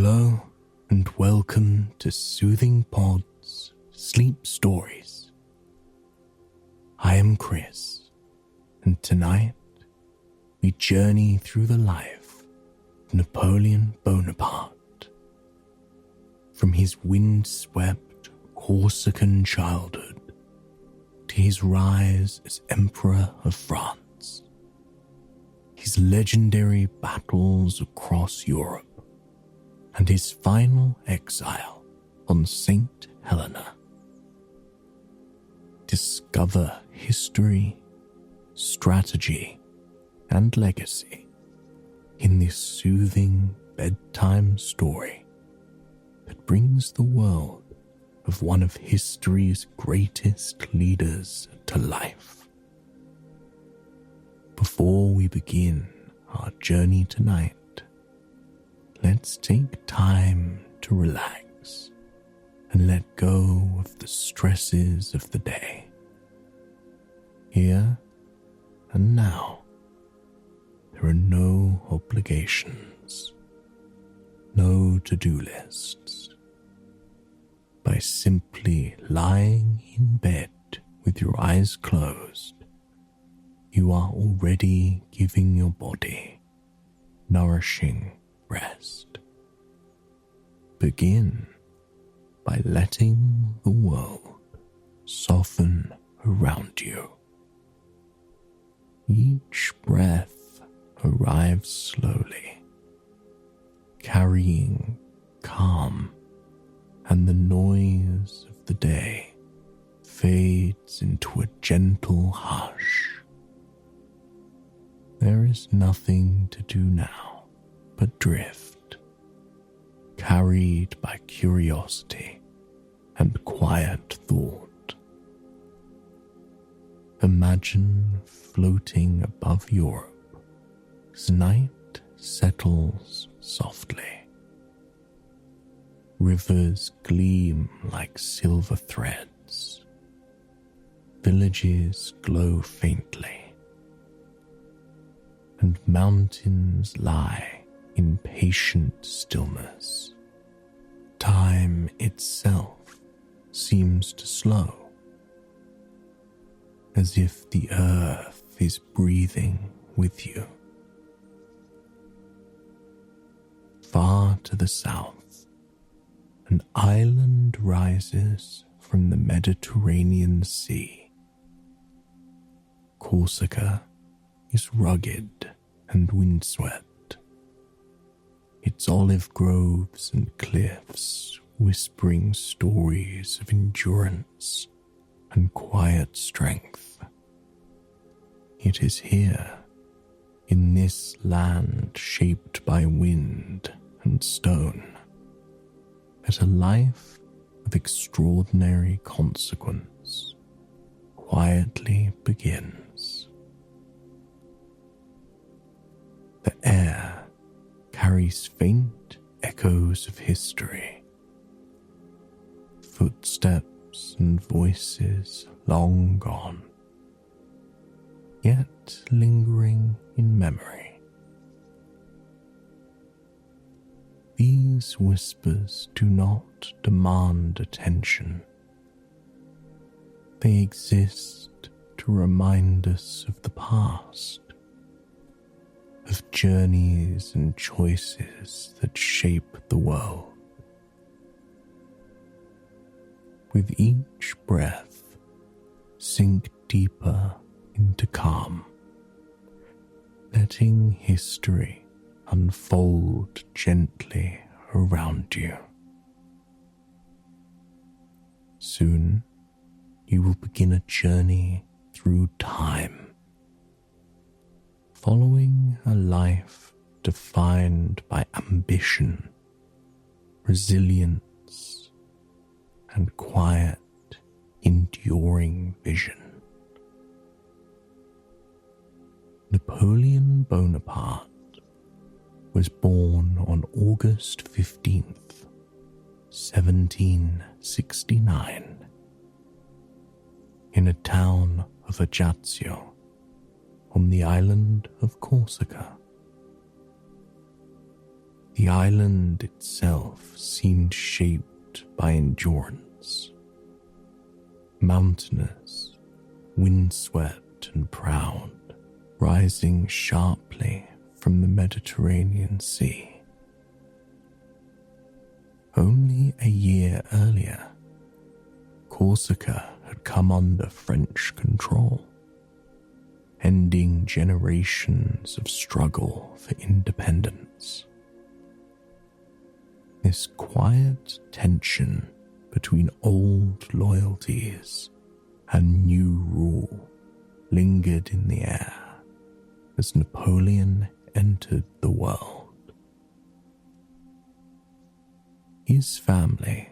Hello and welcome to Soothing Pod's Sleep Stories. I am Chris, and tonight we journey through the life of Napoleon Bonaparte. From his wind-swept Corsican childhood to his rise as Emperor of France, his legendary battles across Europe, and his final exile on St. Helena. Discover history, strategy, and legacy in this soothing bedtime story that brings the world of one of history's greatest leaders to life. Before we begin our journey tonight, let's take time to relax and let go of the stresses of the day. Here and now, there are no obligations, no to-do lists. By simply lying in bed with your eyes closed, you are already giving your body nourishing rest. Begin by letting the world soften around you. Each breath arrives slowly, carrying calm, and the noise of the day fades into a gentle hush. There is nothing to do now but drift, carried by curiosity and quiet thought. Imagine floating above Europe as night settles softly. Rivers gleam like silver threads. Villages glow faintly, and mountains lie in patient stillness. Time itself seems to slow, as if the earth is breathing with you. Far to the south, an island rises from the Mediterranean Sea. Corsica is rugged and windswept, its olive groves and cliffs whispering stories of endurance and quiet strength. It is here, in this land shaped by wind and stone, that a life of extraordinary consequence quietly begins. The air carries faint echoes of history, footsteps and voices long gone, yet lingering in memory. These whispers do not demand attention. They exist to remind us of the past, of journeys and choices that shape the world. With each breath, sink deeper into calm, letting history unfold gently around you. Soon, you will begin a journey through time, following a life defined by ambition, resilience, and quiet, enduring vision. Napoleon Bonaparte was born on August 15th, 1769, in a town of Ajaccio on the island of Corsica. The island itself seemed shaped by endurance. Mountainous, windswept and proud, rising sharply from the Mediterranean Sea. Only a year earlier, Corsica had come under French control, ending generations of struggle for independence. This quiet tension between old loyalties and new rule lingered in the air as Napoleon entered the world. His family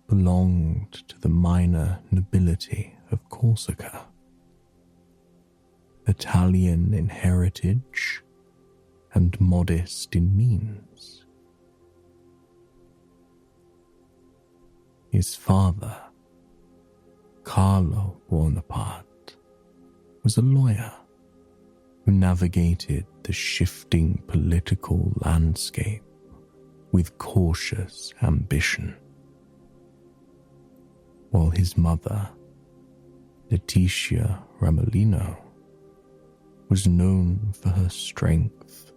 belonged to the minor nobility of Corsica, Italian in heritage and modest in means. His father, Carlo Bonaparte, was a lawyer who navigated the shifting political landscape with cautious ambition, while his mother, Letitia Ramolino, was known for her strength,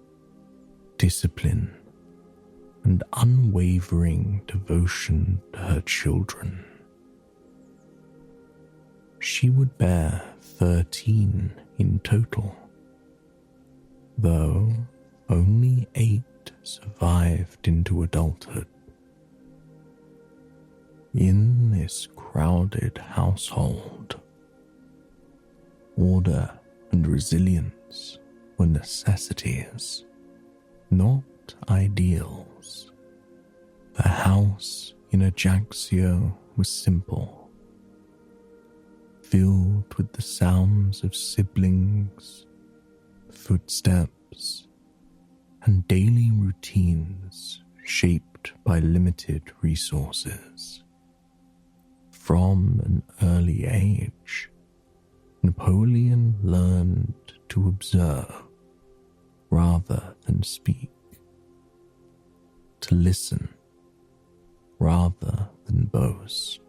discipline, and unwavering devotion to her children. She would bear 13 in total, though only 8 survived into adulthood. In this crowded household, order and resilience were necessities, not ideals. The house in Ajaccio was simple, filled with the sounds of siblings, footsteps, and daily routines shaped by limited resources. From an early age, Napoleon learned to observe rather than speak, to listen rather than boast.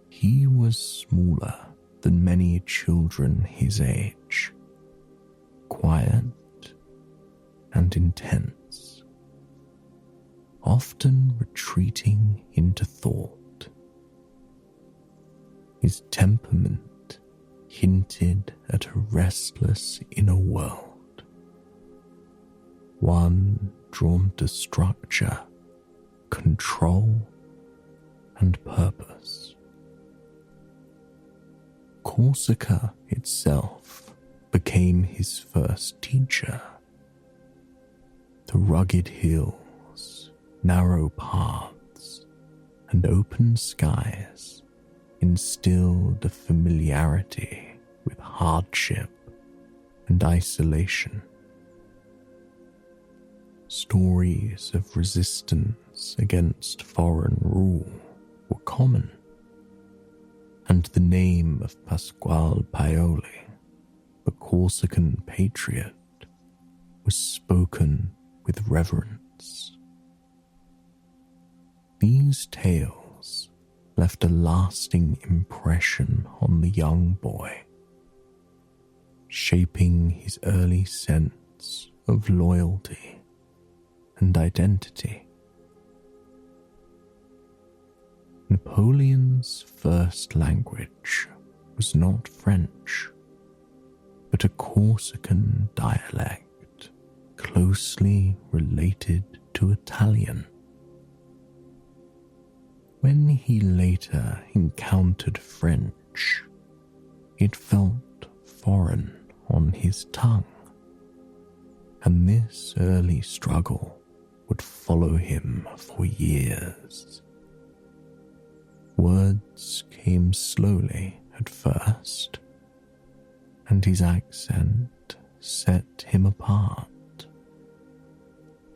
He was smaller than many children his age, quiet and intense, often retreating into thought. His temperament hinted at a restless inner world, one drawn to structure, control, and purpose. Corsica itself became his first teacher. The rugged hills, narrow paths, and open skies instilled a familiarity with hardship and isolation. Stories of resistance against foreign rule were common, and the name of Pasquale Paoli, the Corsican patriot, was spoken with reverence. These tales left a lasting impression on the young boy, shaping his early sense of loyalty and identity. Napoleon's first language was not French, but a Corsican dialect closely related to Italian. When he later encountered French, it felt foreign on his tongue, and this early struggle would follow him for years. Words came slowly at first, and his accent set him apart.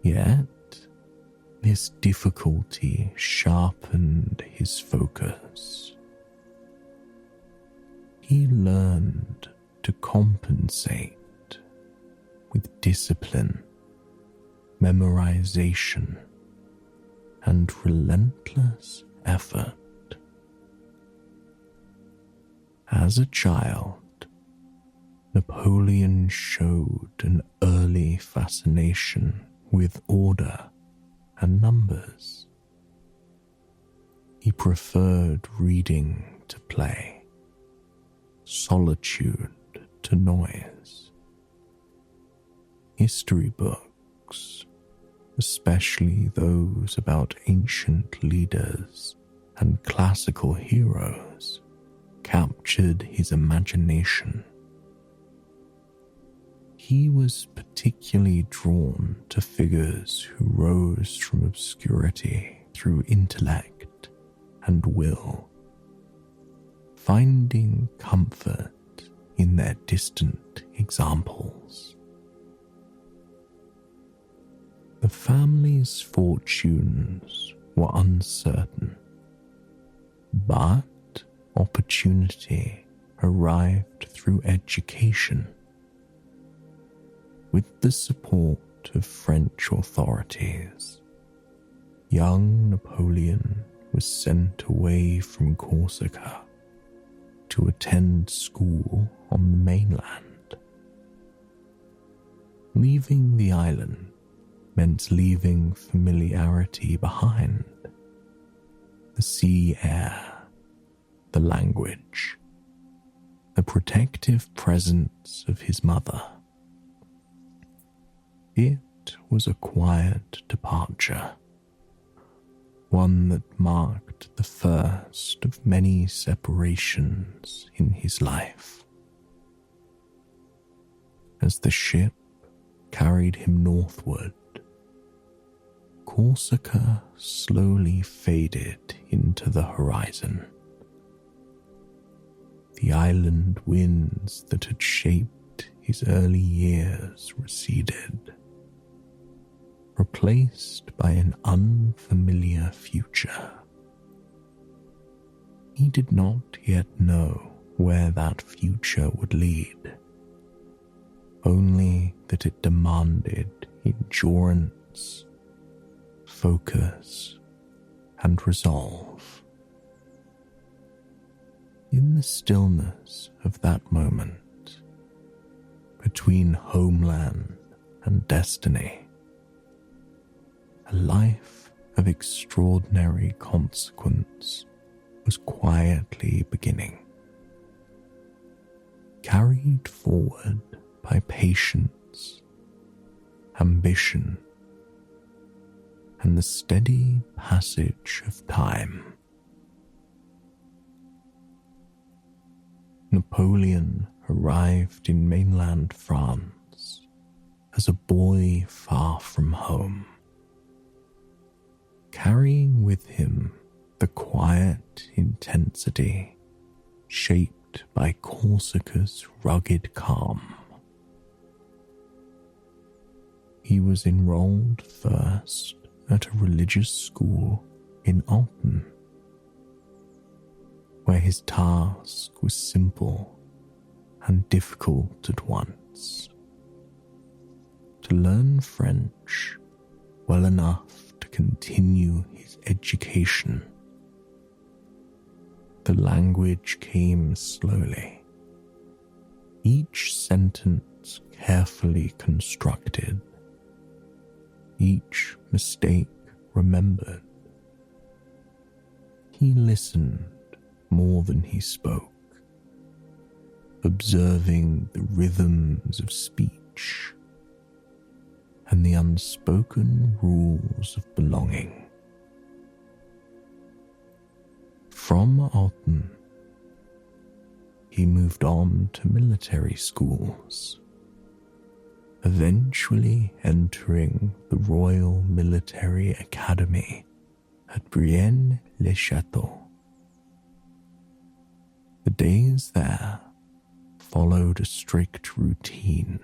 Yet, this difficulty sharpened his focus. He learned to compensate with discipline memorization, and relentless effort. As a child, Napoleon showed an early fascination with order and numbers. He preferred reading to play, solitude to noise. History books, especially those about ancient leaders and classical heroes, captured his imagination. He was particularly drawn to figures who rose from obscurity through intellect and will, finding comfort in their distant examples. The family's fortunes were uncertain, but opportunity arrived through education. With the support of French authorities, young Napoleon was sent away from Corsica to attend school on the mainland. Leaving the island meant leaving familiarity behind. The sea air, the language, the protective presence of his mother. It was a quiet departure, one that marked the first of many separations in his life. As the ship carried him northward, Corsica slowly faded into the horizon. The island winds that had shaped his early years receded, replaced by an unfamiliar future. He did not yet know where that future would lead, only that it demanded endurance, focus, and resolve. In the stillness of that moment, between homeland and destiny, a life of extraordinary consequence was quietly beginning, carried forward by patience, ambition, and the steady passage of time. Napoleon arrived in mainland France as a boy far from home, carrying with him the quiet intensity shaped by Corsica's rugged calm. He was enrolled first at a religious school in Alton, where his task was simple and difficult at once: to learn French well enough to continue his education. The language came slowly, each sentence carefully constructed, each mistake remembered. He listened more than he spoke, observing the rhythms of speech and the unspoken rules of belonging. From Alton, he moved on to military schools, eventually entering the Royal Military Academy at Brienne-le-Château. The days there followed a strict routine,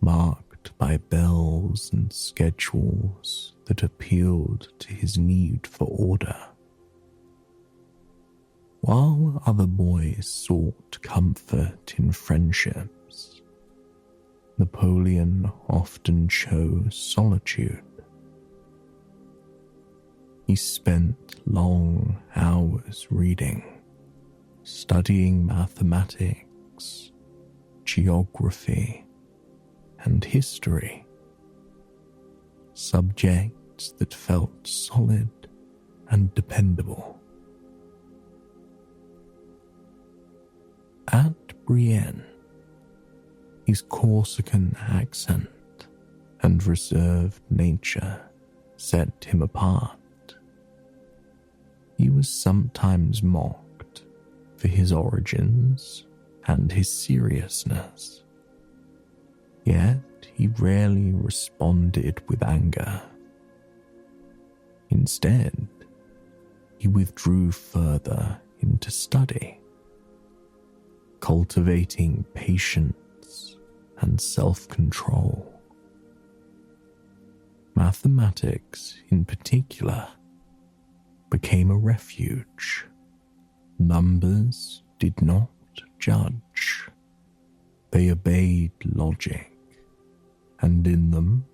marked by bells and schedules that appealed to his need for order. While other boys sought comfort in friendships, Napoleon often chose solitude. He spent long hours reading, studying mathematics, geography, and history, subjects that felt solid and dependable. At Brienne, his Corsican accent and reserved nature set him apart. He was sometimes mocked for his origins and his seriousness, yet he rarely responded with anger. Instead, he withdrew further into study, cultivating patience and self-control. Mathematics, in particular, became a refuge. Numbers did not judge. They obeyed logic, and in them,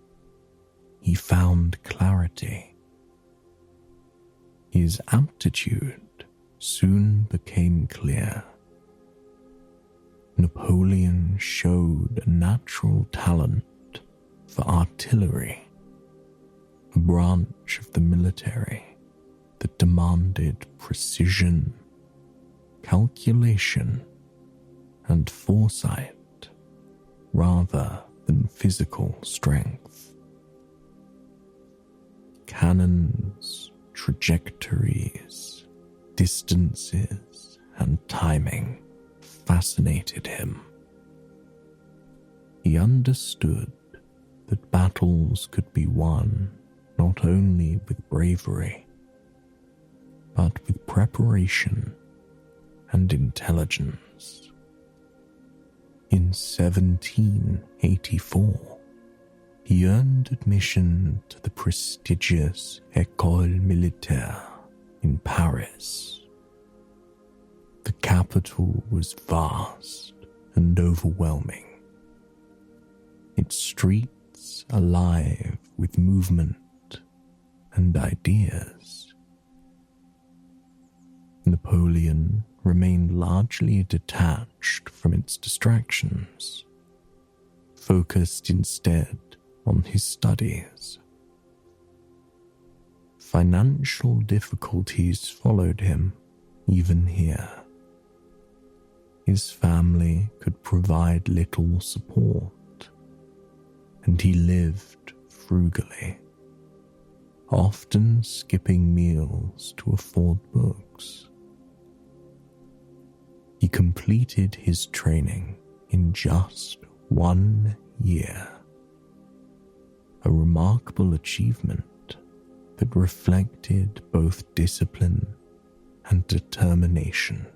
he found clarity. His aptitude soon became clear. Napoleon showed a natural talent for artillery, a branch of the military that demanded precision, calculation, and foresight rather than physical strength. Cannons, trajectories, distances, and timing fascinated him. He understood that battles could be won not only with bravery, but with preparation and intelligence. In 1784, he earned admission to the prestigious École Militaire in Paris. The capital was vast and overwhelming, its streets alive with movement and ideas. Napoleon remained largely detached from its distractions, focused instead on his studies. Financial difficulties followed him even here. His family could provide little support, and he lived frugally, often skipping meals to afford books. He completed his training in just 1 year, a remarkable achievement that reflected both discipline and determination.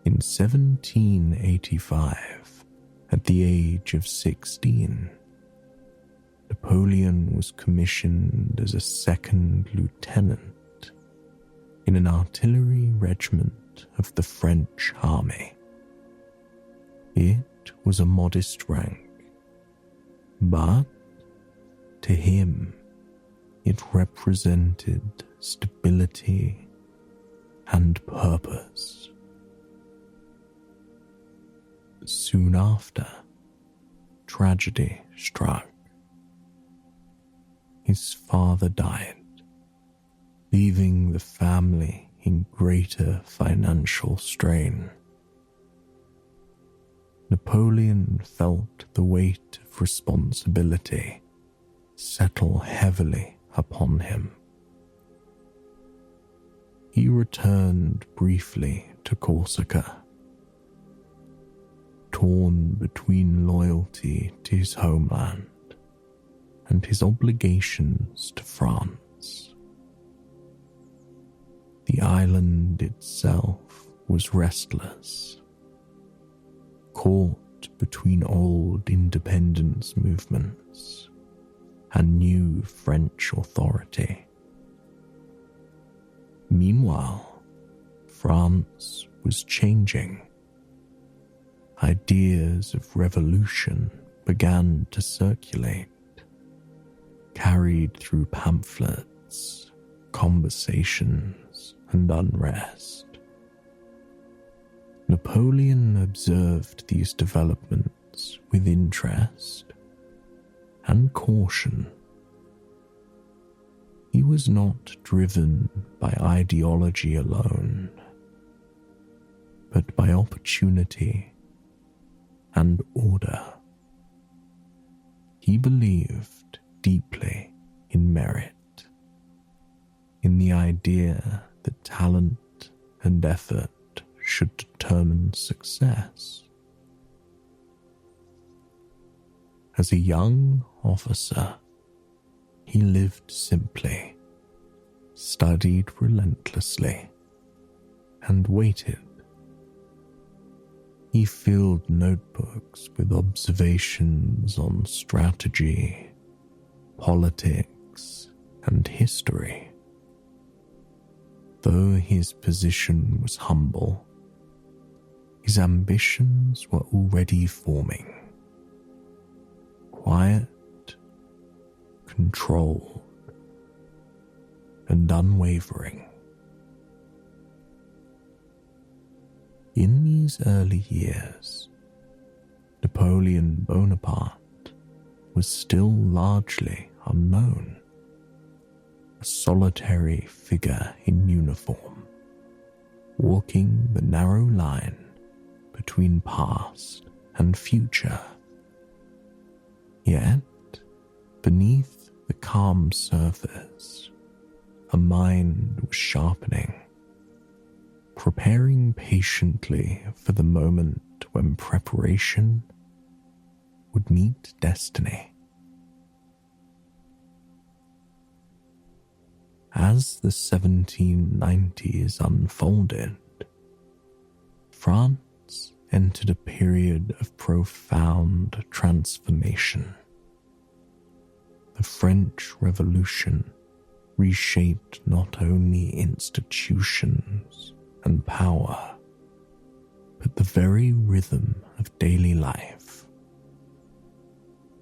In 1785, at the age of 16, Napoleon was commissioned as a second lieutenant in an artillery regiment of the French army. It was a modest rank, but to him it represented stability and purpose. Soon after, tragedy struck. His father died, leaving the family in greater financial strain. Napoleon felt the weight of responsibility settle heavily upon him. He returned briefly to Corsica, torn between loyalty to his homeland and his obligations to France. The island itself was restless, caught between old independence movements and new French authority. Meanwhile, France was changing. ideas of revolution began to circulate, carried through pamphlets, conversations, and unrest. Napoleon observed these developments with interest and caution. He was not driven by ideology alone, but by opportunity and order. He believed deeply in merit, in the idea that talent and effort should determine success. As a young officer, he lived simply, studied relentlessly, and waited. He filled notebooks with observations on strategy, politics, and history. Though his position was humble, his ambitions were already forming. Quiet, controlled, and unwavering. In these early years, Napoleon Bonaparte was still largely unknown, a solitary figure in uniform, walking the narrow line between past and future. Yet, beneath the calm surface, a mind was sharpening, preparing patiently for the moment when preparation would meet destiny. As the 1790s unfolded, France entered a period of profound transformation. The French Revolution reshaped not only institutions and power, but the very rhythm of daily life.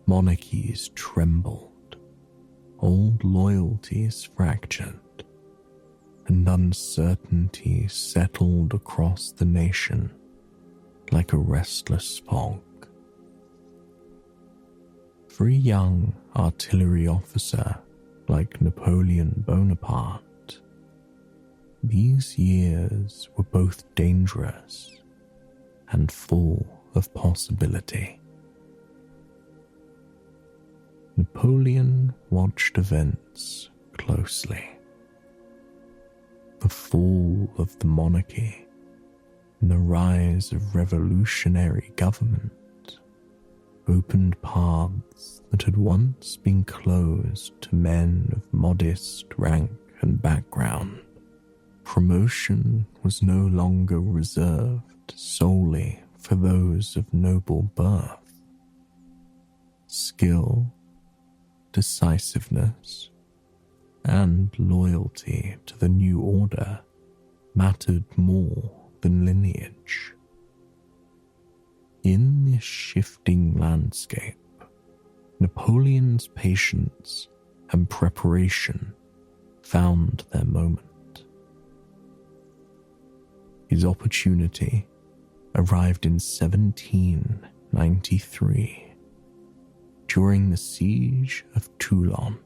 Monarchies trembled, old loyalties fractured, and uncertainty settled across the nation like a restless fog. For a young artillery officer like Napoleon Bonaparte, these years were both dangerous and full of possibility. Napoleon watched events closely. The fall of the monarchy and the rise of revolutionary government opened paths that had once been closed to men of modest rank and background. Promotion was no longer reserved solely for those of noble birth. Skill, decisiveness, and loyalty to the new order mattered more than lineage. In this shifting landscape, Napoleon's patience and preparation found their moment. His opportunity arrived in 1793 during the siege of Toulon.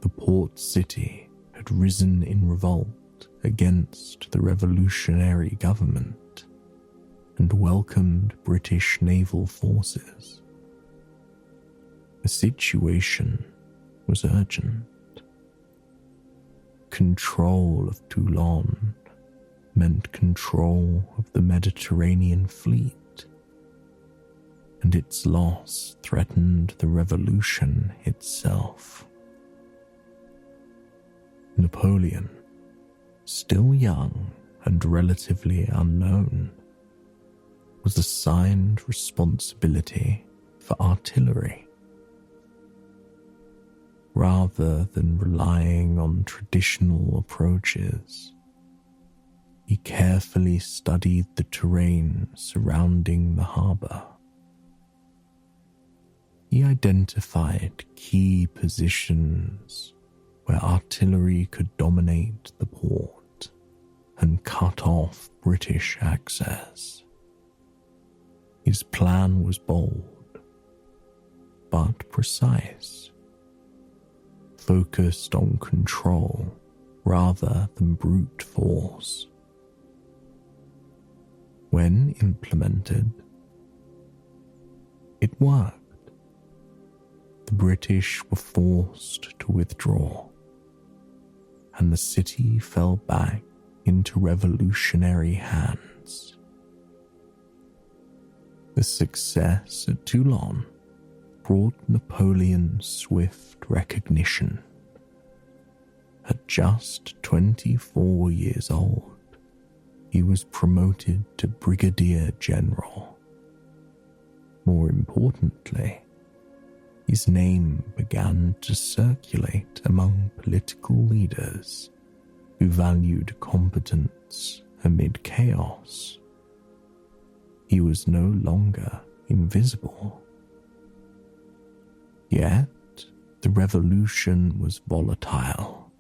The port city had risen in revolt against the revolutionary government and welcomed British naval forces. The situation was urgent. Control of Toulon meant control of the Mediterranean fleet, and its loss threatened the revolution itself. Napoleon, still young and relatively unknown, was assigned responsibility for artillery. Rather than relying on traditional approaches, he carefully studied the terrain surrounding the harbour. He identified key positions where artillery could dominate the port and cut off British access. His plan was bold, but precise, focused on control rather than brute force. When implemented, it worked. The British were forced to withdraw, and the city fell back into revolutionary hands. The success at Toulon brought Napoleon swift recognition. At just 24 years old, he was promoted to Brigadier General. More importantly, his name began to circulate among political leaders who valued competence amid chaos. He was no longer invisible. Yet, the revolution was volatile,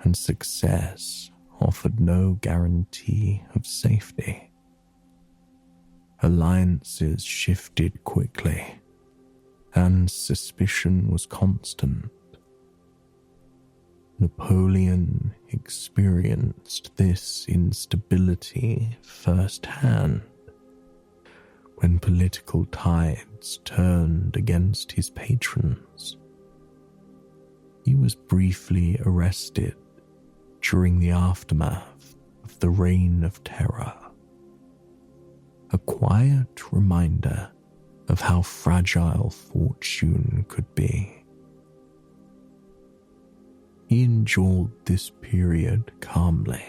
and success offered no guarantee of safety. Alliances shifted quickly, and suspicion was constant. Napoleon experienced this instability firsthand when political tides turned against his patrons. He was briefly arrested during the aftermath of the Reign of Terror, a quiet reminder of how fragile fortune could be. He endured this period calmly,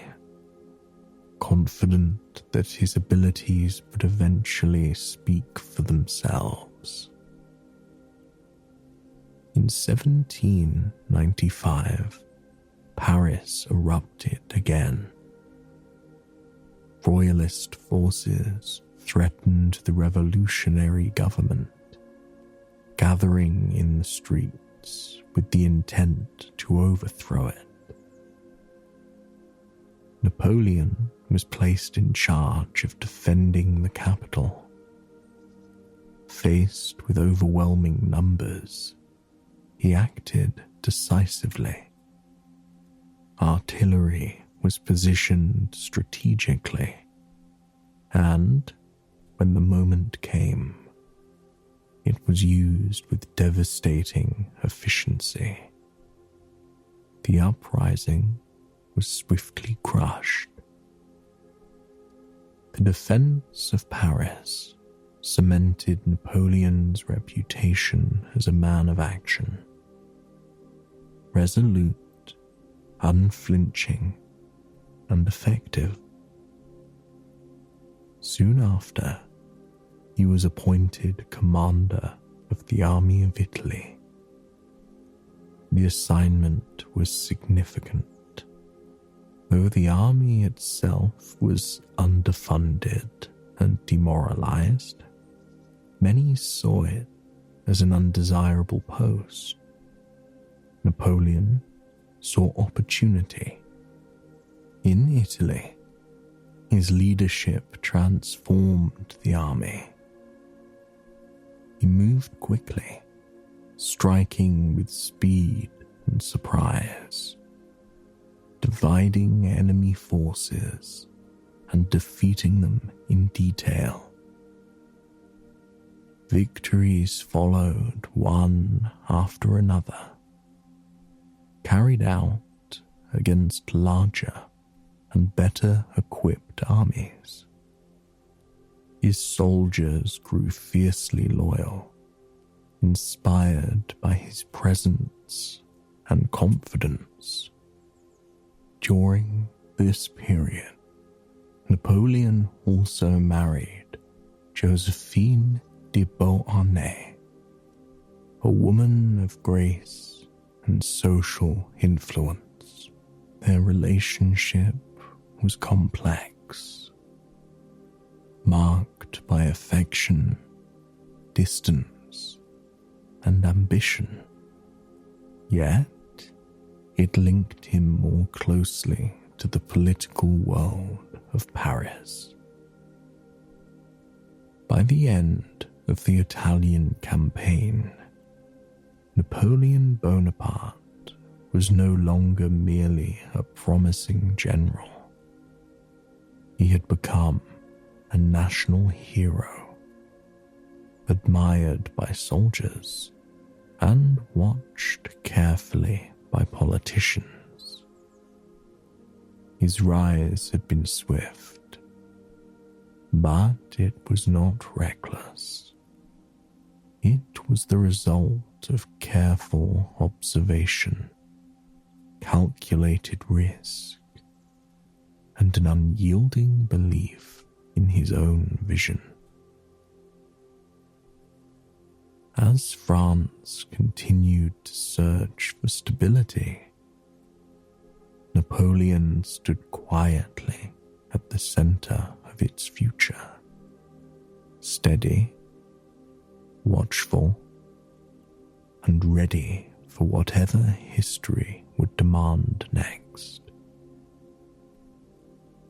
confident that his abilities would eventually speak for themselves. In 1795, Paris erupted again. Royalist forces threatened the revolutionary government, gathering in the streets with the intent to overthrow it. Napoleon was placed in charge of defending the capital. Faced with overwhelming numbers, he acted decisively. Artillery was positioned strategically, and when the moment came, it was used with devastating efficiency. The uprising was swiftly crushed. The defense of Paris cemented Napoleon's reputation as a man of action. Resolute, unflinching, and effective. Soon after, he was appointed commander of the Army of Italy. The assignment was significant. Though the army itself was underfunded and demoralized, many saw it as an undesirable post. Napoleon saw opportunity. In Italy, his leadership transformed the army. He moved quickly, striking with speed and surprise, dividing enemy forces and defeating them in detail. Victories followed one after another, carried out against larger and better equipped armies. His soldiers grew fiercely loyal, inspired by his presence and confidence. During this period, Napoleon also married Josephine de Beauharnais, a woman of grace and social influence. Their relationship was complex, marked by affection, distance, and ambition. Yet, it linked him more closely to the political world of Paris. By the end of the Italian campaign, Napoleon Bonaparte was no longer merely a promising general. He had become a national hero, admired by soldiers and watched carefully by politicians. His rise had been swift, but it was not reckless. It was the result of careful observation, calculated risk, and an unyielding belief in his own vision. As France continued to search for stability, Napoleon stood quietly at the center of its future, steady, watchful, and ready for whatever history would demand next.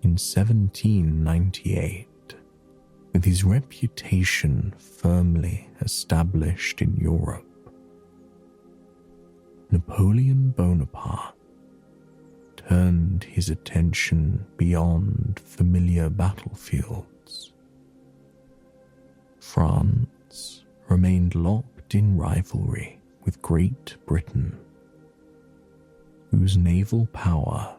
In 1798, with his reputation firmly established in Europe, Napoleon Bonaparte turned his attention beyond familiar battlefields. France remained locked in rivalry with Great Britain, whose naval power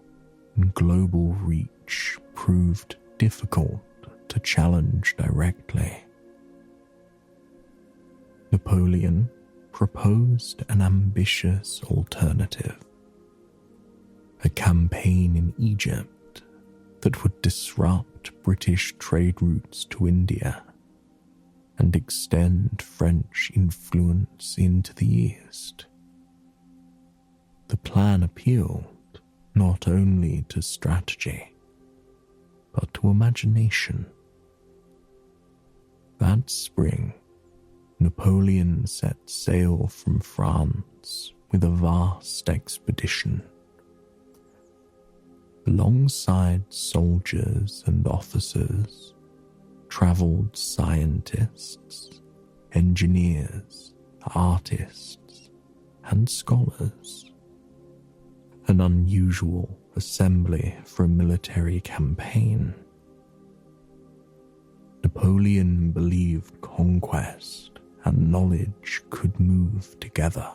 and global reach proved difficult to challenge directly. Napoleon proposed an ambitious alternative, a campaign in Egypt that would disrupt British trade routes to India and extend French influence into the East. The plan appealed not only to strategy, but to imagination. That spring, Napoleon set sail from France with a vast expedition. Alongside soldiers and officers travelled scientists, engineers, artists, and scholars. An unusual assembly for a military campaign. Napoleon believed conquest and knowledge could move together.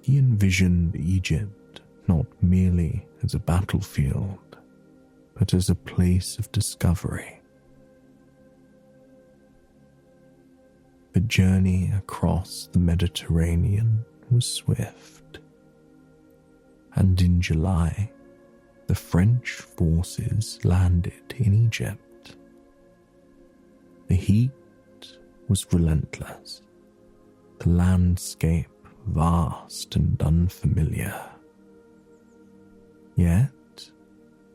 He envisioned Egypt not merely as a battlefield, but as a place of discovery. The journey across the Mediterranean was swift, and in July, the French forces landed in Egypt. The heat was relentless, the landscape vast and unfamiliar. Yet,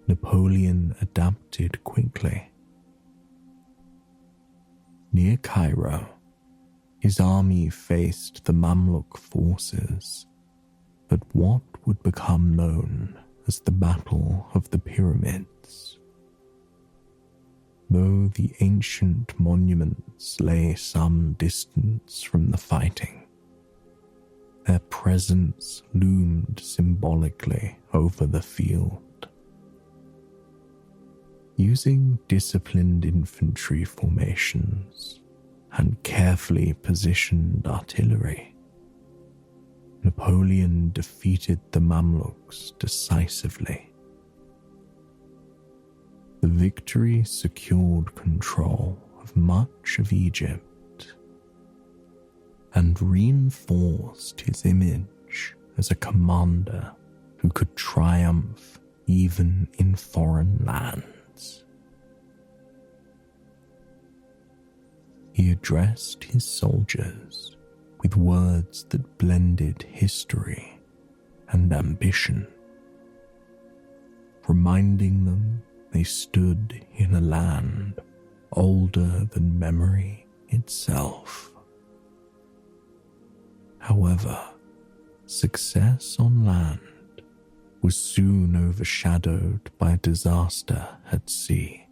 Napoleon adapted quickly. Near Cairo, his army faced the Mamluk forces at what would become known as the Battle of the Pyramids. Though the ancient monuments lay some distance from the fighting, their presence loomed symbolically over the field. Using disciplined infantry formations and carefully positioned artillery, Napoleon defeated the Mamluks decisively. The victory secured control of much of Egypt and reinforced his image as a commander who could triumph even in foreign lands. He addressed his soldiers with words that blended history and ambition. reminding them they stood in a land older than memory itself. However, success on land was soon overshadowed by disaster at sea.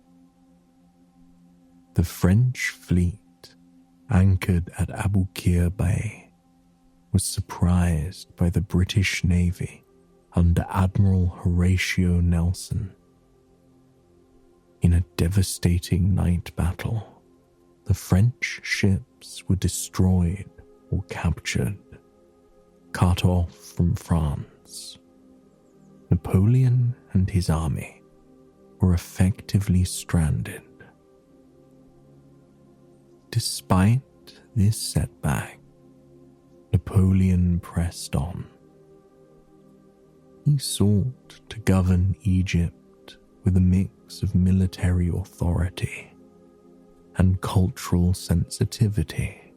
The French fleet, anchored at Aboukir Bay, was surprised by the British Navy under Admiral Horatio Nelson. In a devastating night battle, the French ships were destroyed or captured, cut off from France. Napoleon and his army were effectively stranded. Despite this setback, Napoleon pressed on. He sought to govern Egypt with a mix of military authority and cultural sensitivity,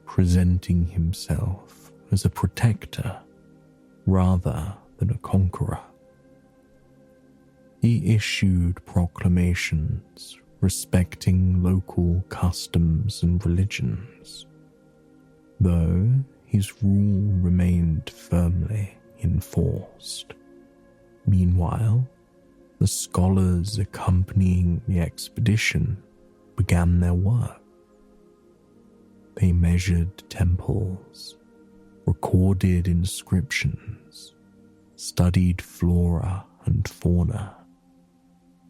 presenting himself as a protector rather than a conqueror. He issued proclamations respecting local customs and religions, though his rule remained firmly enforced. Meanwhile, the scholars accompanying the expedition began their work. They measured temples, recorded inscriptions, studied flora and fauna,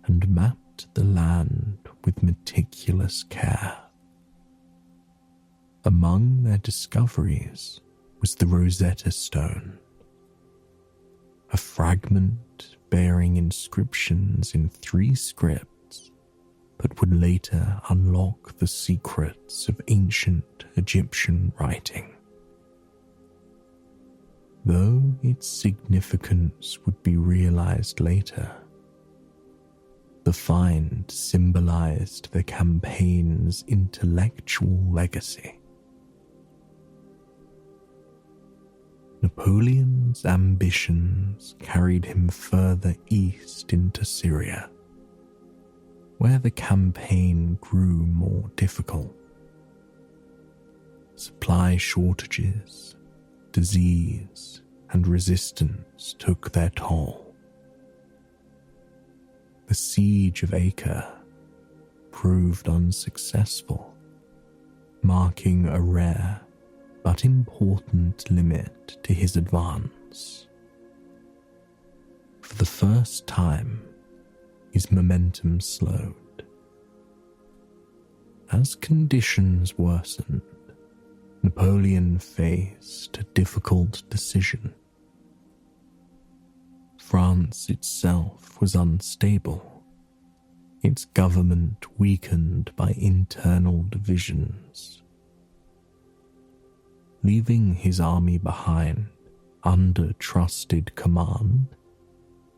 and mapped the land with meticulous care. Among their discoveries was the Rosetta Stone, a fragment bearing inscriptions in 3 scripts that would later unlock the secrets of ancient Egyptian writing. Though its significance would be realized later, the find symbolized the campaign's intellectual legacy. Napoleon's ambitions carried him further east into Syria, where the campaign grew more difficult. Supply shortages, disease, and resistance took their toll. The siege of Acre proved unsuccessful, marking a rare but important limit to his advance. For the first time, his momentum slowed. As conditions worsened, Napoleon faced a difficult decision. France itself was unstable, its government weakened by internal divisions. Leaving his army behind under trusted command,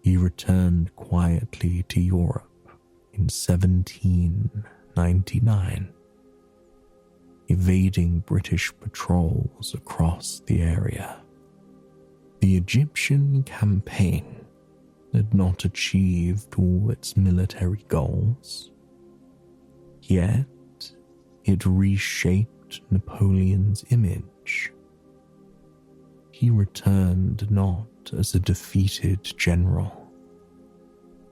he returned quietly to Europe in 1799, evading British patrols across the area. The Egyptian campaign had not achieved all its military goals, yet it reshaped Napoleon's image. He returned not as a defeated general,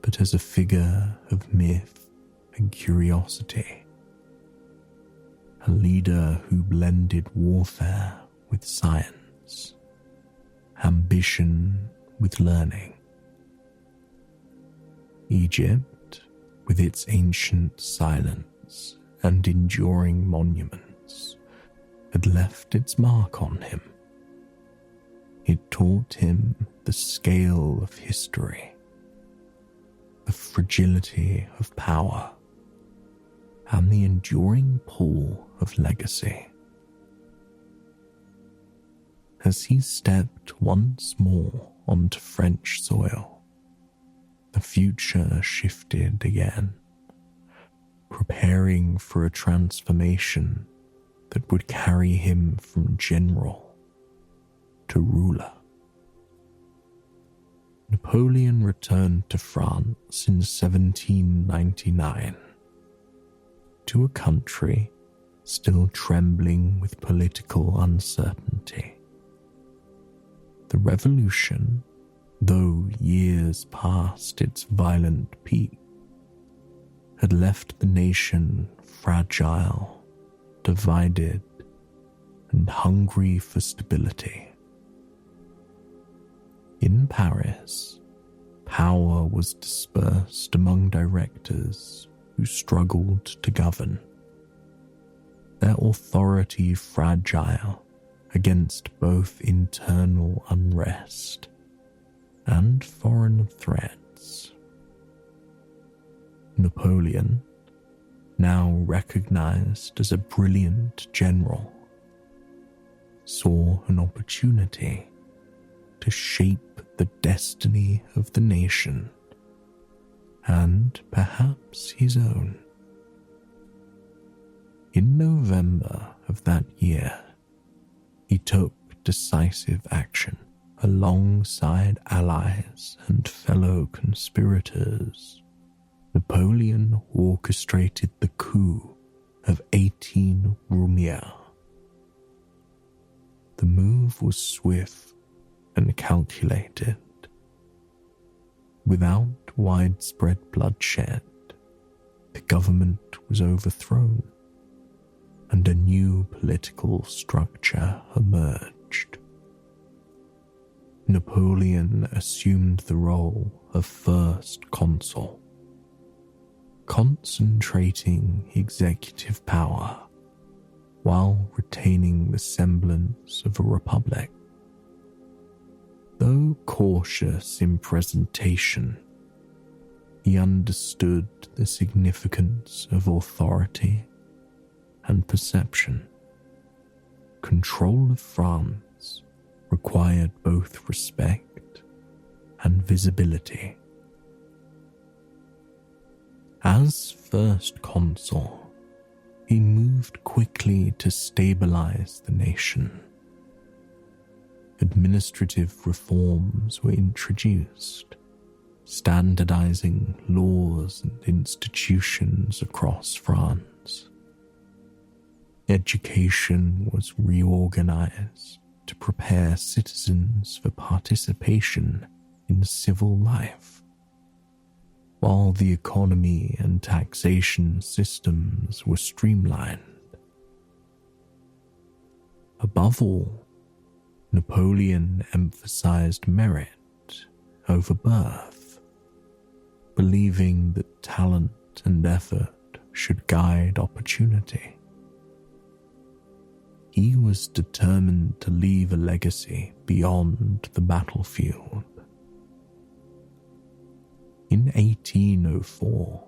but as a figure of myth and curiosity, a leader who blended warfare with science, ambition with learning. Egypt, with its ancient silence and enduring monuments, had left its mark on him. It taught him the scale of history, the fragility of power, and the enduring pull of legacy. As he stepped once more onto French soil, the future shifted again, preparing for a transformation that would carry him from general to ruler. Napoleon returned to France in 1799, to a country still trembling with political uncertainty. The revolution, though years past its violent peak, had left the nation fragile, divided, and hungry for stability. In Paris, power was dispersed among directors who struggled to govern, their authority fragile against both internal unrest and foreign threats. Napoleon, now recognized as a brilliant general, saw an opportunity to shape the destiny of the nation and perhaps his own. In November of that year, he took decisive action alongside allies and fellow conspirators. Napoleon orchestrated the coup of 18 Brumaire. The move was swift and calculated. Without widespread bloodshed, the government was overthrown, and a new political structure emerged. Napoleon assumed the role of first consul, concentrating executive power while retaining the semblance of a republic. Though cautious in presentation, he understood the significance of authority and perception. Control of France required both respect and visibility. As first consul, he moved quickly to stabilize the nation. Administrative reforms were introduced, standardizing laws and institutions across France. Education was reorganized to prepare citizens for participation in civil life, while the economy and taxation systems were streamlined. Above all, Napoleon emphasized merit over birth, believing that talent and effort should guide opportunity. He was determined to leave a legacy beyond the battlefield. In 1804,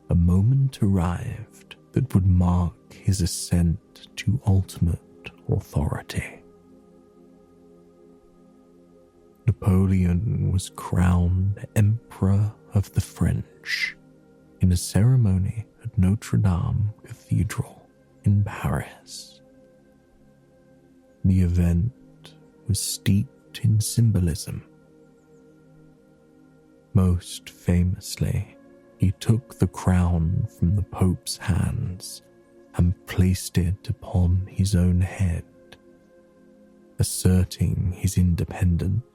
a moment arrived that would mark his ascent to ultimate authority. Napoleon was crowned Emperor of the French in a ceremony at Notre Dame Cathedral in Paris. The event was steeped in symbolism. Most famously, he took the crown from the Pope's hands and placed it upon his own head, asserting his independence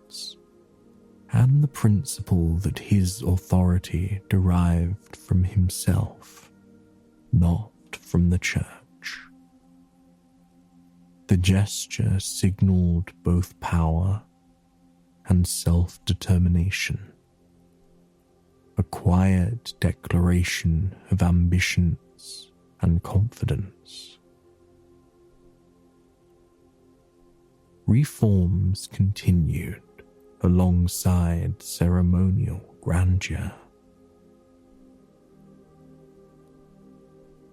and the principle that his authority derived from himself, not from the church. The gesture signaled both power and self-determination, a quiet declaration of ambitions and confidence. Reforms continued alongside ceremonial grandeur.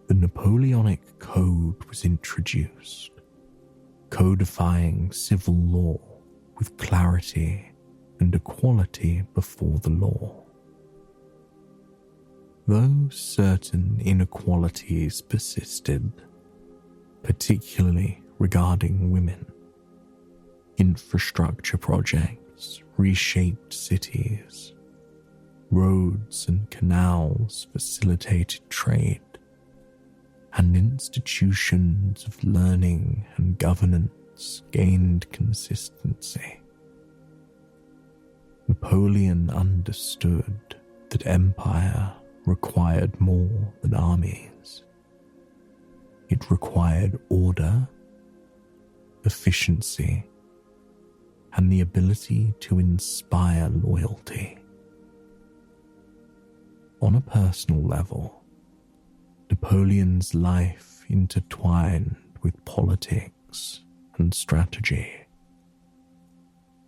The Napoleonic Code was introduced, codifying civil law with clarity and equality before the law. Though certain inequalities persisted, particularly regarding women, infrastructure projects reshaped cities. Roads and canals facilitated trade, and institutions of learning and governance gained consistency. Napoleon understood that empire required more than armies. It required order, efficiency, and the ability to inspire loyalty. On a personal level, Napoleon's life intertwined with politics and strategy.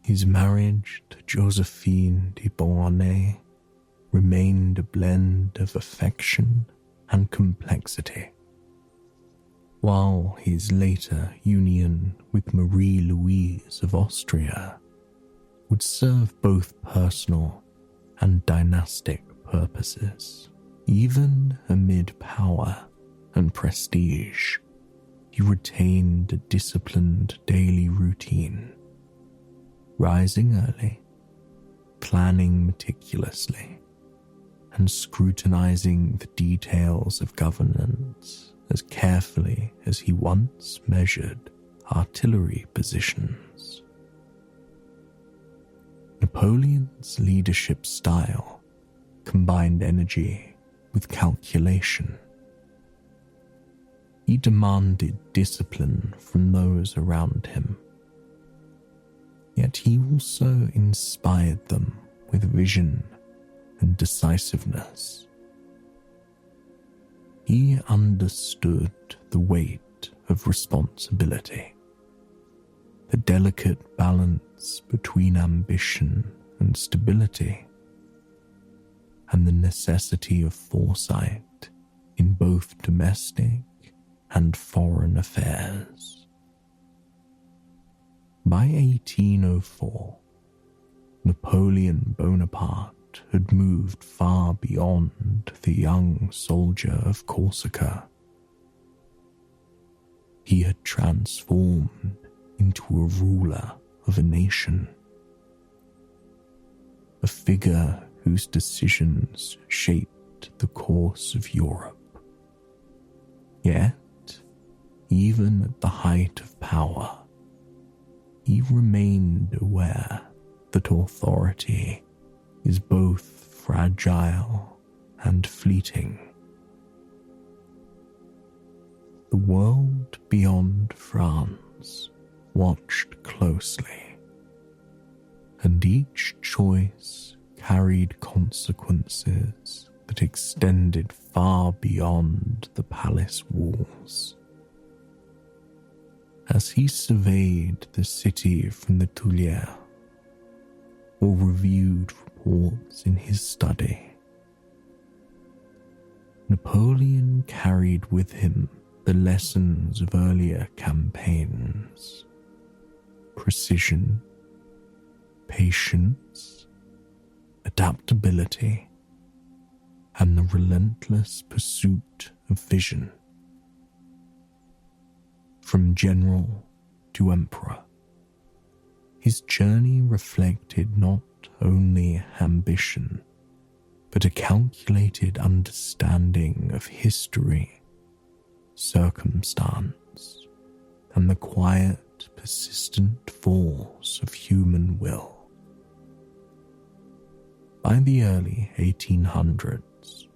His marriage to Josephine de Beauharnais remained a blend of affection and complexity, while his later union with Marie-Louise of Austria would serve both personal and dynastic purposes. Even amid power and prestige, he retained a disciplined daily routine, rising early, planning meticulously, and scrutinizing the details of governance as carefully as he once measured artillery positions. Napoleon's leadership style combined energy with calculation. He demanded discipline from those around him, yet he also inspired them with vision and decisiveness. He understood the weight of responsibility, the delicate balance between ambition and stability, and the necessity of foresight in both domestic and foreign affairs. By 1804, Napoleon Bonaparte had moved far beyond the young soldier of Corsica. He had transformed into a ruler of a nation, a figure whose decisions shaped the course of Europe. Yet, even at the height of power, he remained aware that authority is both fragile and fleeting. The world beyond France watched closely, and each choice carried consequences that extended far beyond the palace walls. As he surveyed the city from the Tuileries, or reviewed reports in his study, Napoleon carried with him the lessons of earlier campaigns: precision, patience, adaptability, and the relentless pursuit of vision. From general to emperor, his journey reflected not only ambition, but a calculated understanding of history, circumstance, and the quiet, persistent force of human will. By the early 1800s,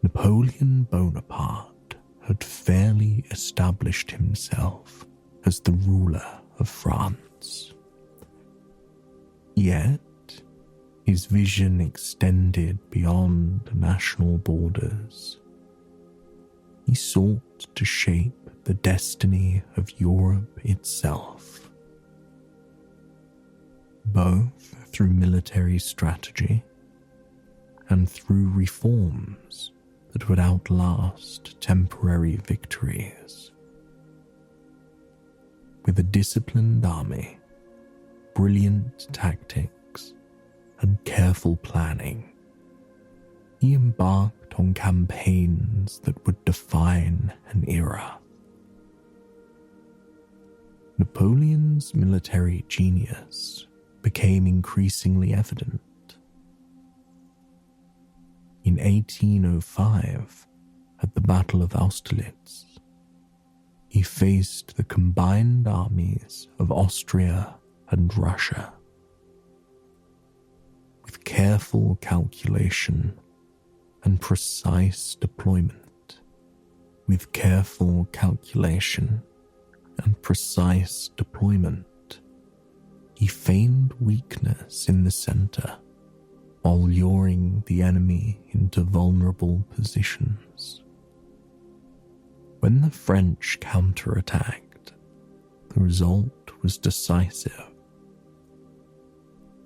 Napoleon Bonaparte had fairly established himself as the ruler of France. Yet, his vision extended beyond national borders. He sought to shape the destiny of Europe itself, both through military strategy and through reforms that would outlast temporary victories. With a disciplined army, brilliant tactics, and careful planning, he embarked on campaigns that would define an era. Napoleon's military genius became increasingly evident. In 1805, at the Battle of Austerlitz, he faced the combined armies of Austria and Russia. With careful calculation and precise deployment, he feigned weakness in the center while luring the enemy into vulnerable positions. When the French counterattacked, the result was decisive.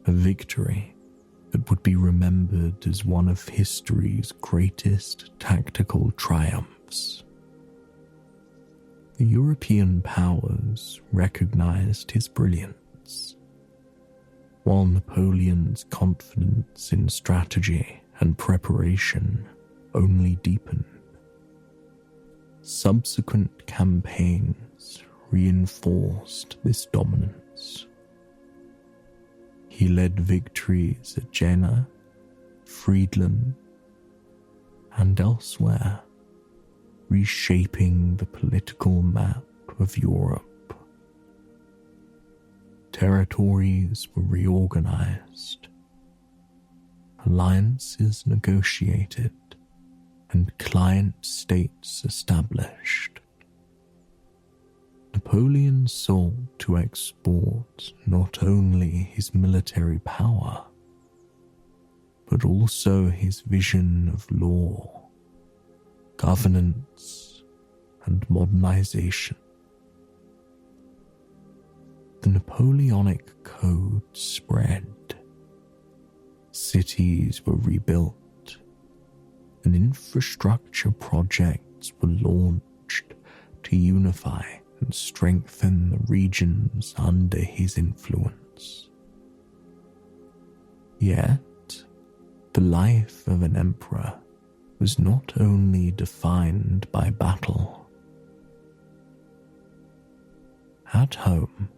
A victory that would be remembered as one of history's greatest tactical triumphs. The European powers recognized his brilliance, while Napoleon's confidence in strategy and preparation only deepened. Subsequent campaigns reinforced this dominance. He led victories at Jena, Friedland, and elsewhere, reshaping the political map of Europe. Territories were reorganized, alliances negotiated, and client states established. Napoleon sought to export not only his military power, but also his vision of law, governance, and modernization. The Napoleonic Code spread. Cities were rebuilt, and infrastructure projects were launched to unify and strengthen the regions under his influence. Yet, the life of an emperor was not only defined by battle. At home,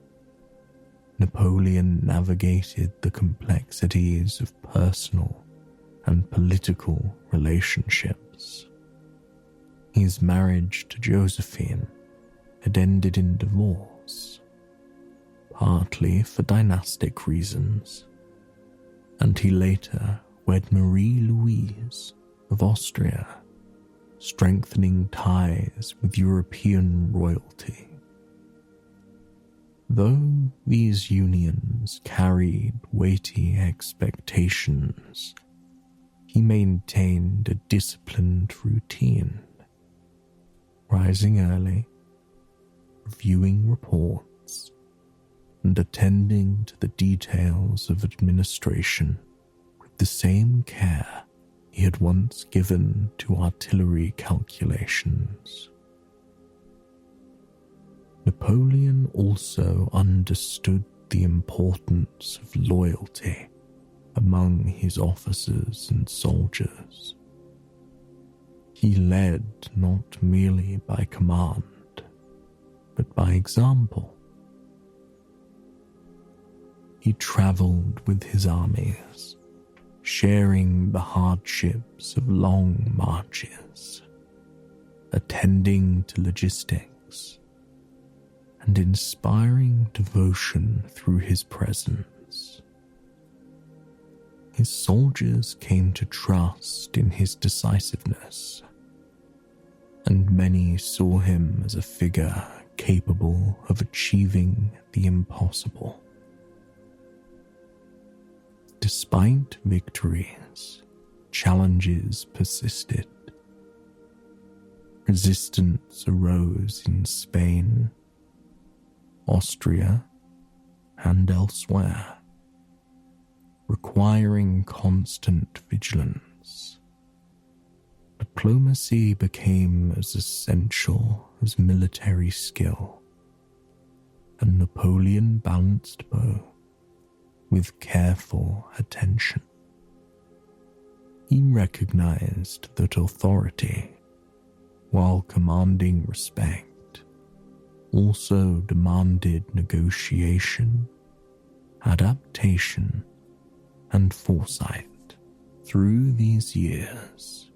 Napoleon navigated the complexities of personal and political relationships. His marriage to Josephine had ended in divorce, partly for dynastic reasons, and he later wed Marie-Louise of Austria, strengthening ties with European royalty. Though these unions carried weighty expectations, he maintained a disciplined routine, rising early, reviewing reports, and attending to the details of administration with the same care he had once given to artillery calculations. Napoleon also understood the importance of loyalty among his officers and soldiers. He led not merely by command, but by example. He traveled with his armies, sharing the hardships of long marches, attending to logistics, and inspiring devotion through his presence. His soldiers came to trust in his decisiveness, and many saw him as a figure capable of achieving the impossible. Despite victories, challenges persisted. Resistance arose in Spain, Austria, and elsewhere, requiring constant vigilance. Diplomacy became as essential as military skill, and Napoleon balanced both with careful attention. He recognized that authority, while commanding respect, also demanded negotiation adaptation, and foresight. Through these years,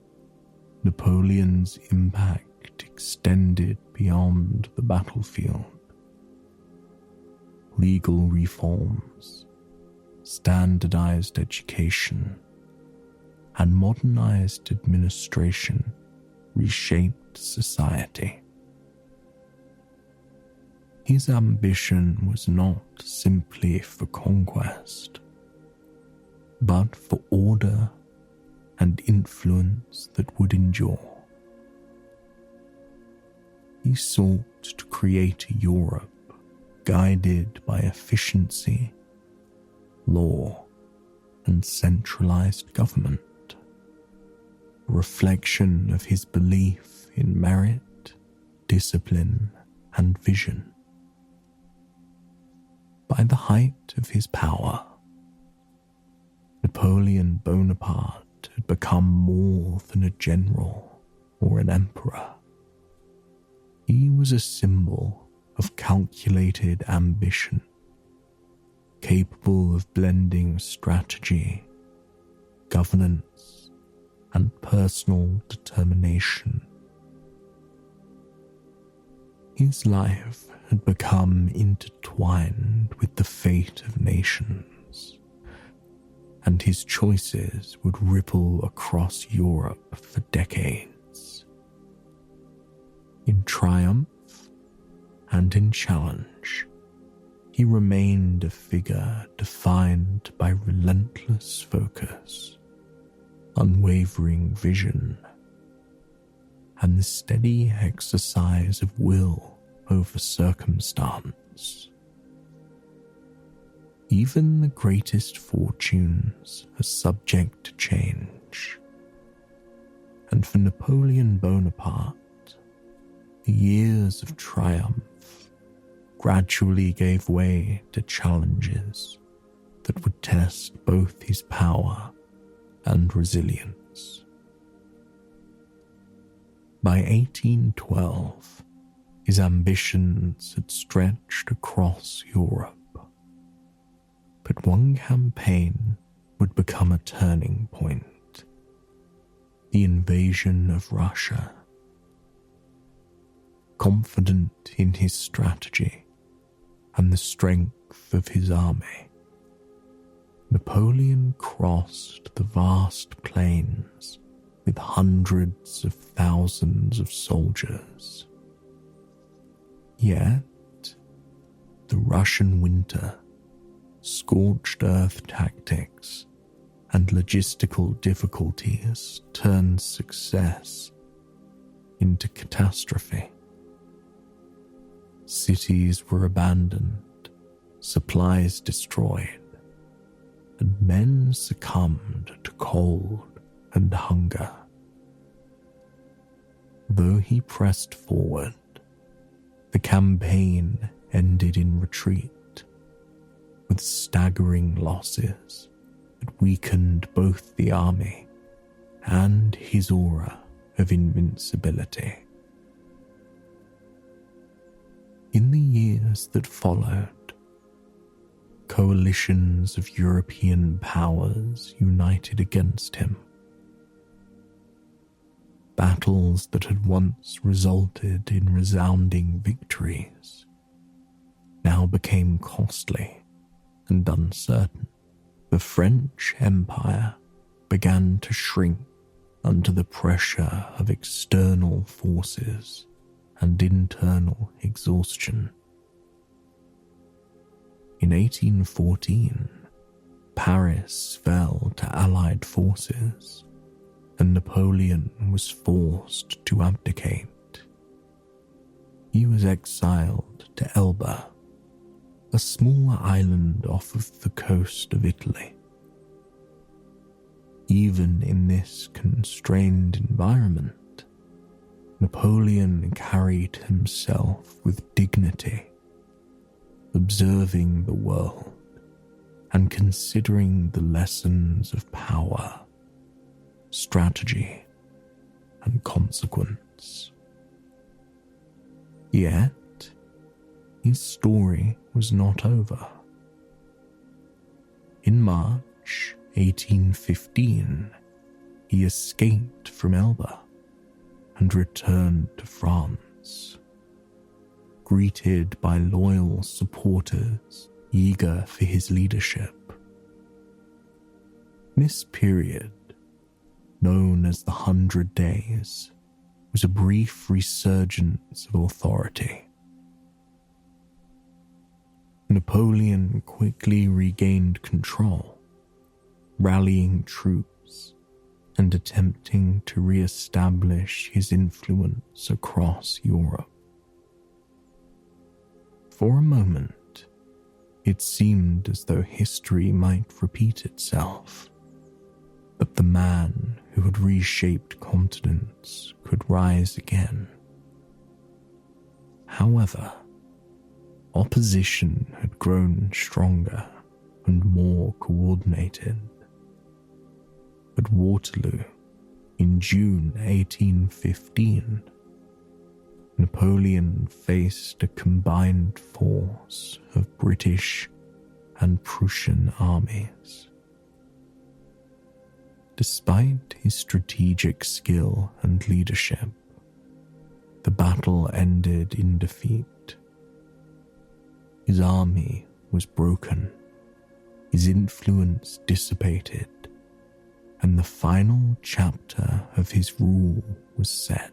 Napoleon's impact extended beyond the battlefield. Legal reforms, standardized education, and modernized administration reshaped society. His ambition was not simply for conquest, but for order and influence that would endure. He sought to create a Europe guided by efficiency, law, and centralized government, a reflection of his belief in merit, discipline, and vision. By the height of his power, Napoleon Bonaparte had become more than a general or an emperor. He was a symbol of calculated ambition, capable of blending strategy, governance, and personal determination. His life had become intertwined with the fate of nations, and his choices would ripple across Europe for decades. In triumph and in challenge, he remained a figure defined by relentless focus, unwavering vision, and the steady exercise of will over circumstance. Even the greatest fortunes are subject to change, and for Napoleon Bonaparte, the years of triumph gradually gave way to challenges that would test both his power and resilience. By 1812, his ambitions had stretched across Europe. But one campaign would become a turning point: the invasion of Russia. Confident in his strategy and the strength of his army, Napoleon crossed the vast plains with hundreds of thousands of soldiers. Yet, the Russian winter, scorched earth tactics, and logistical difficulties turned success into catastrophe. Cities were abandoned, supplies destroyed, and men succumbed to cold and hunger. Though he pressed forward, the campaign ended in retreat, with staggering losses that weakened both the army and his aura of invincibility. In the years that followed, coalitions of European powers united against him. Battles that had once resulted in resounding victories now became costly and uncertain. The French Empire began to shrink under the pressure of external forces and internal exhaustion. In 1814, Paris fell to Allied forces, and Napoleon was forced to abdicate. He was exiled to Elba, a small island off of the coast of Italy. Even in this constrained environment, Napoleon carried himself with dignity, observing the world and considering the lessons of power, strategy, and consequence. Yet, his story was not over. In March 1815, he escaped from Elba and returned to France, greeted by loyal supporters eager for his leadership. This period, known as the 100 Days, was a brief resurgence of authority. Napoleon quickly regained control, rallying troops and attempting to re-establish his influence across Europe. For a moment, it seemed as though history might repeat itself, that the man who had reshaped continents could rise again. However, opposition had grown stronger and more coordinated. At Waterloo, in June 1815, Napoleon faced a combined force of British and Prussian armies. Despite his strategic skill and leadership, the battle ended in defeat. His army was broken, his influence dissipated, and the final chapter of his rule was set.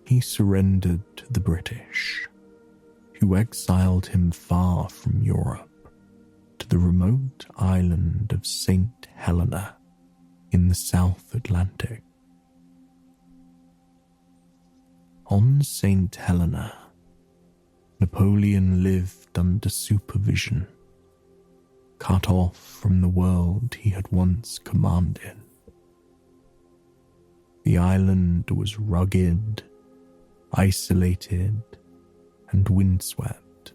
He surrendered to the British, who exiled him far from Europe to the remote island of St. Helena in the South Atlantic. On St. Helena, Napoleon lived under supervision, cut off from the world he had once commanded. The island was rugged, isolated, and windswept,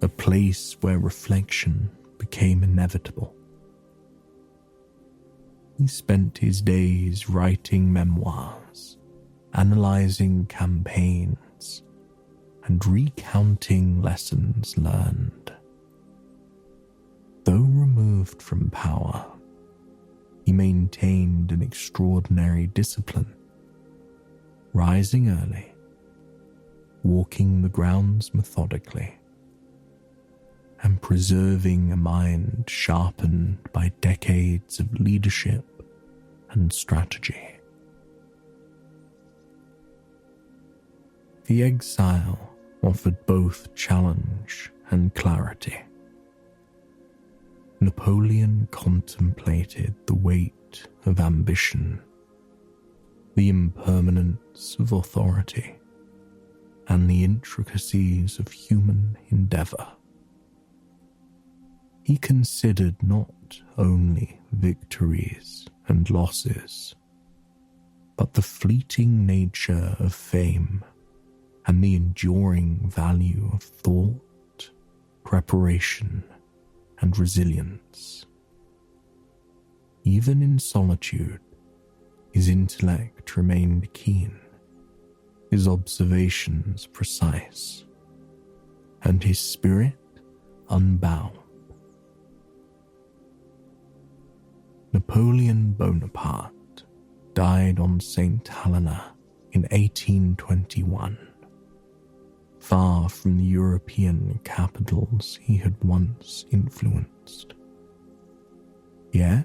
a place where reflection became inevitable. He spent his days writing memoirs, analyzing campaigns, and recounting lessons learned. Though removed from power, he maintained an extraordinary discipline, rising early, walking the grounds methodically, and preserving a mind sharpened by decades of leadership and strategy. The exile offered both challenge and clarity. Napoleon contemplated the weight of ambition, the impermanence of authority, and the intricacies of human endeavor. He considered not only victories and losses, but the fleeting nature of fame and the enduring value of thought, preparation, and resilience. Even in solitude, his intellect remained keen, his observations precise, and his spirit unbound. Napoleon Bonaparte died on St. Helena in 1821, far from the European capitals he had once influenced. Yet,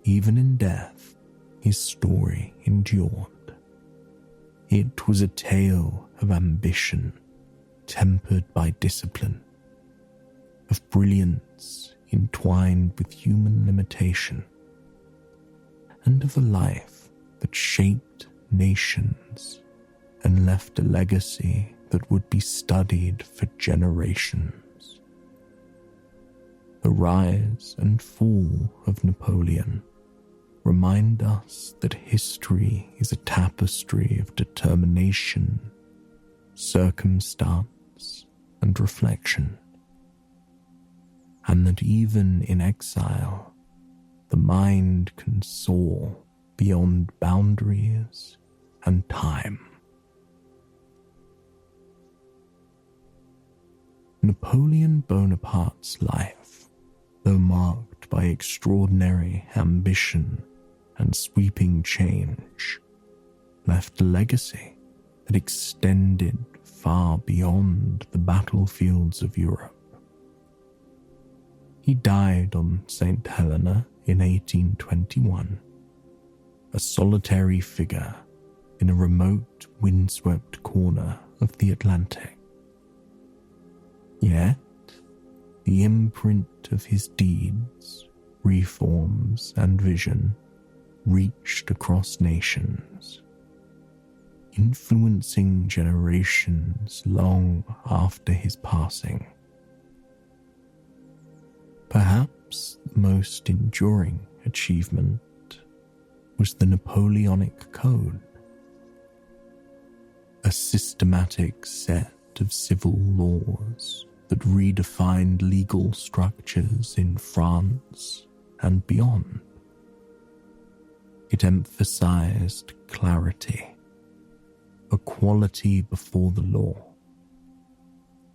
even in death, his story endured. It was a tale of ambition tempered by discipline, of brilliance entwined with human limitation, and of a life that shaped nations and left a legacy that would be studied for generations. The rise and fall of Napoleon remind us that history is a tapestry of determination, circumstance, and reflection, and that even in exile, the mind can soar beyond boundaries and time. Napoleon Bonaparte's life, though marked by extraordinary ambition and sweeping change, left a legacy that extended far beyond the battlefields of Europe. He died on St. Helena in 1821, a solitary figure in a remote, windswept corner of the Atlantic. Yet, the imprint of his deeds, reforms, and vision reached across nations, influencing generations long after his passing. Perhaps the most enduring achievement was the Napoleonic Code, a systematic set of civil laws that redefined legal structures in France and beyond. It emphasized clarity, equality before the law,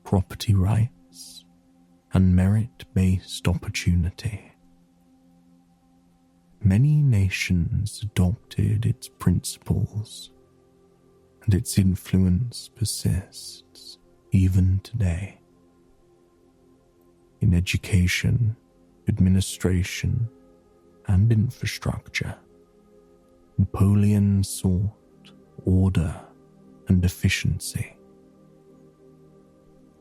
property rights, and merit-based opportunity. Many nations adopted its principles, and its influence persists even today. In education, administration, and infrastructure, Napoleon sought order and efficiency,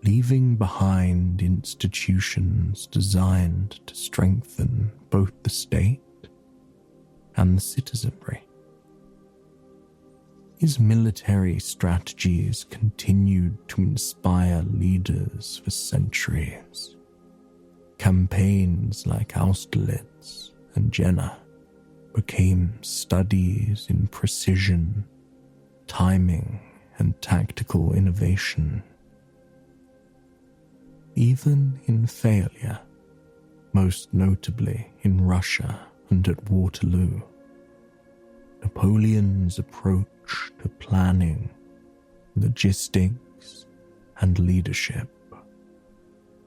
leaving behind institutions designed to strengthen both the state and the citizenry. His military strategies continued to inspire leaders for centuries. Campaigns like Austerlitz and Jena became studies in precision, timing, and tactical innovation. Even in failure, most notably in Russia and at Waterloo, Napoleon's approach to planning, logistics, and leadership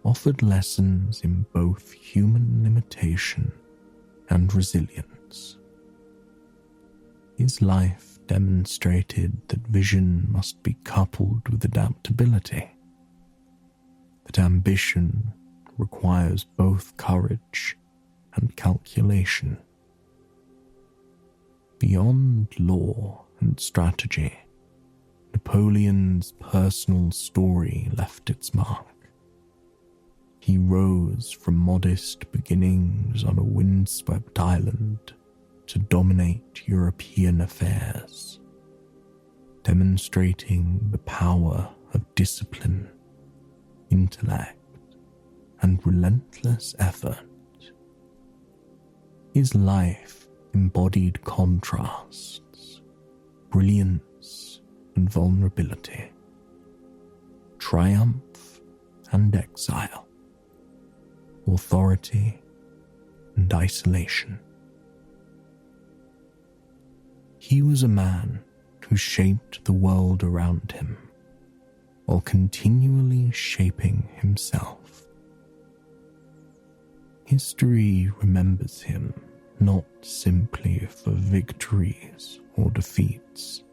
offered lessons in both human limitation and resilience. His life demonstrated that vision must be coupled with adaptability, that ambition requires both courage and calculation. Beyond law and strategy, Napoleon's personal story left its mark. He rose from modest beginnings on a windswept island to dominate European affairs, demonstrating the power of discipline, intellect, and relentless effort. His life embodied contrasts, brilliance and vulnerability, triumph and exile, authority and isolation. He was a man who shaped the world around him while continually shaping himself. History remembers him not simply for victories or defeats,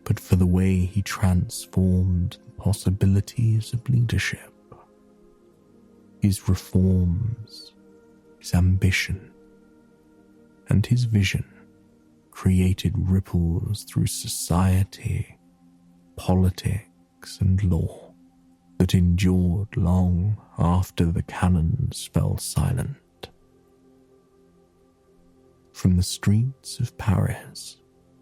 but for the way he transformed the possibilities of leadership. His reforms, his ambition, and his vision created ripples through society, politics, and law that endured long after the cannons fell silent. From the streets of Paris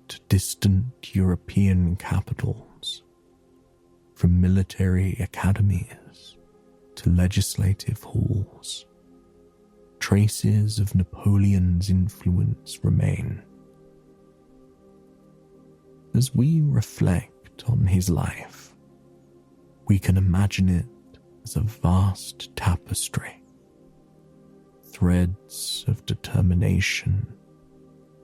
to distant European capitals, from military academies to legislative halls, traces of Napoleon's influence remain. As we reflect on his life, we can imagine it as a vast tapestry, threads of determination,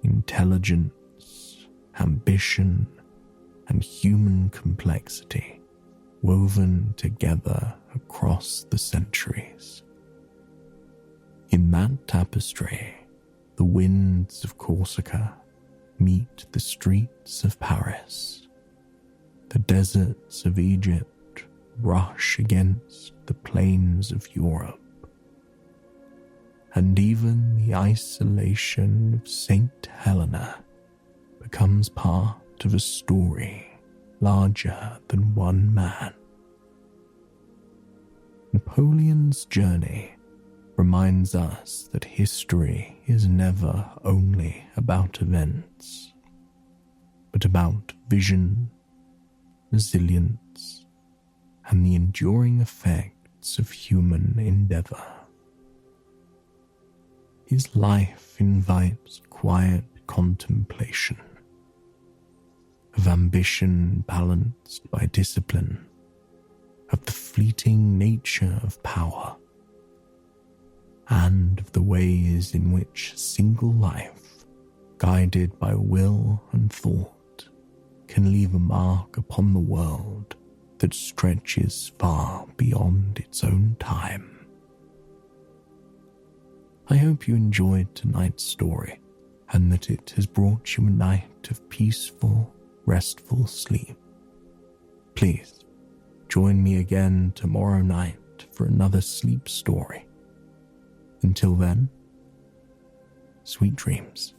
intelligence, ambition, and human complexity woven together across the centuries. In that tapestry, the winds of Corsica meet the streets of Paris. The deserts of Egypt rush against the plains of Europe. And even the isolation of St. Helena becomes part of a story larger than one man. Napoleon's journey reminds us that history is never only about events, but about vision, resilience, and the enduring effects of human endeavor. His life invites quiet contemplation, of ambition balanced by discipline, of the fleeting nature of power, and of the ways in which a single life, guided by will and thought, can leave a mark upon the world that stretches far beyond its own time. I hope you enjoyed tonight's story and that it has brought you a night of peaceful, restful sleep. Please join me again tomorrow night for another sleep story. Until then, sweet dreams.